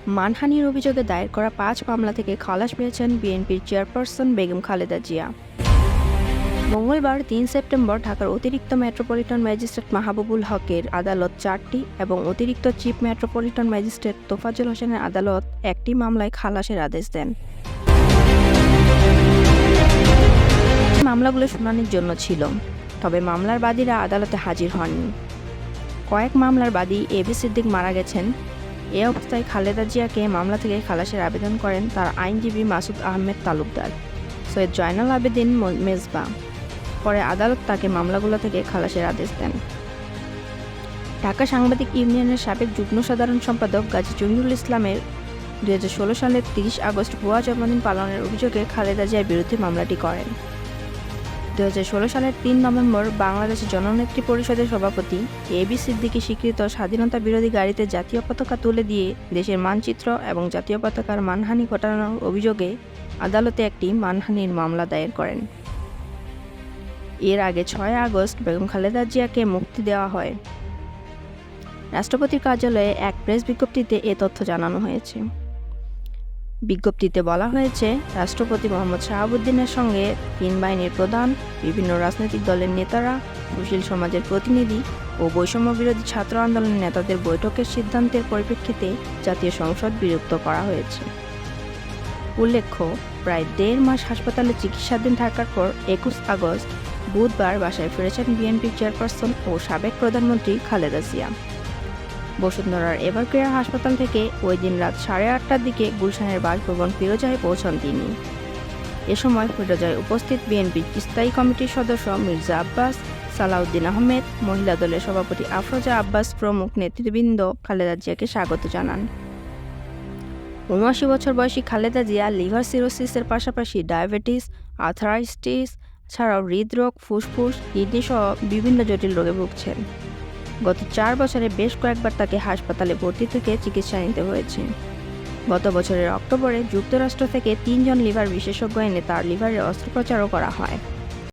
মানহানির অভিযোগে দায়ের করা 5 মামলা থেকে খালাস পেয়েছেন বিএনপির চেয়ারপারসন বেগম খালেদা জিয়া। মঙ্গলবার 3 সেপ্টেম্বর ঢাকার অতিরিক্ত মেট্রোপলিটন ম্যাজিস্ট্রেট মাহবুবুল হকের আদালত 4টি এবং অতিরিক্ত চিফ মেট্রোপলিটন ম্যাজিস্ট্রেট তোফাজ্জল হোসেনের আদালত 1টি মামলায় খালাসের আদেশ দেন। মামলাগুলো শুনানির জন্য ছিল, তবে মামলার বাদীরা আদালতে হাজির হননি। কয়েক মামলার বাদী এবি সিদ্দিক মারা গেছেন। এ অবস্থায় খালেদা জিয়াকে মামলা থেকে খালাসের আবেদন করেন তার আইনজীবী মাসুদ আহমেদ তালুকদার, সৈয়দ জয়নাল আবেদিন মেজবা। পরে আদালত তাকে মামলাগুলো থেকে খালাসের আদেশ দেন। ঢাকা সাংবাদিক ইউনিয়নের সাবেক যুগ্ম সাধারণ সম্পাদক গাজী জহিরুল ইসলামের 2016 সালের 30 আগস্ট ভুয়া জন্মদিন পালনের অভিযোগে খালেদা জিয়ার বিরুদ্ধে মামলাটি করেন। 2016 সালের 3 নভেম্বর বাংলাদেশের জননেত্রী পরিষদের সভাপতি এবি সিদ্দিকী স্বীকৃত স্বাধীনতা বিরোধী গাড়িতে জাতীয় পতাকা তুলে দিয়ে দেশের মানচিত্র এবং জাতীয় পতাকার মানহানি ঘটানোর অভিযোগে আদালতে একটি মানহানির মামলা দায়ের করেন। এর আগে 6 আগস্ট বেগম খালেদা জিয়াকে মুক্তি দেওয়া হয়। রাষ্ট্রপতির কার্যালয়ে এক প্রেস বিজ্ঞপ্তিতে এ তথ্য জানানো হয়েছে। বিজ্ঞপ্তিতে বলা হয়েছে, রাষ্ট্রপতি মোহাম্মদ শাহাবুদ্দিনের সঙ্গে 3 বাহিনীর প্রধান, বিভিন্ন রাজনৈতিক দলের নেতারা, সুশীল সমাজের প্রতিনিধি ও বৈষম্য বিরোধী ছাত্র আন্দোলনের নেতাদের বৈঠকের সিদ্ধান্তের পরিপ্রেক্ষিতে জাতীয় সংসদ বিলুপ্ত করা হয়েছে। উল্লেখ্য, প্রায় 1.5 মাস হাসপাতালে চিকিৎসাধীন থাকার পর 21 আগস্ট বুধবার বাসায় ফিরেছেন বিএনপির চেয়ারপারসন ও সাবেক প্রধানমন্ত্রী খালেদা জিয়া। বসুন্ধরার এভারকেয়ার হাসপাতাল থেকে ওই দিন রাত 8:30টার দিকে গুলশানের বাসভবন ফিরোজায় পৌঁছান তিনি। এ সময় ফিরোজায় উপস্থিত বিএনপির স্থায়ী কমিটির সদস্য মির্জা আব্বাস, সালাউদ্দিন আহমেদ, মহিলা দলের সভাপতি আফরোজা আব্বাস প্রমুখ নেতৃবৃন্দ খালেদা জিয়াকে স্বাগত জানান। ৭৯ বছর বয়সী খালেদা জিয়া লিভার সিরোসিসের পাশাপাশি ডায়াবেটিস, আর্থ্রাইটিস ছাড়াও হৃদরোগ, ফুসফুস, কিডনি সহ বিভিন্ন জটিল রোগে ভুগছেন। গত 4 বছরে বেশ কয়েকবার তাকে হাসপাতালে ভর্তি থেকে চিকিৎসা নিতে হয়েছে। গত বছরের অক্টোবরে যুক্তরাষ্ট্র থেকে 3 জন লিভার বিশেষজ্ঞ এনে তার লিভারের অস্ত্রোপচারও করা হয়।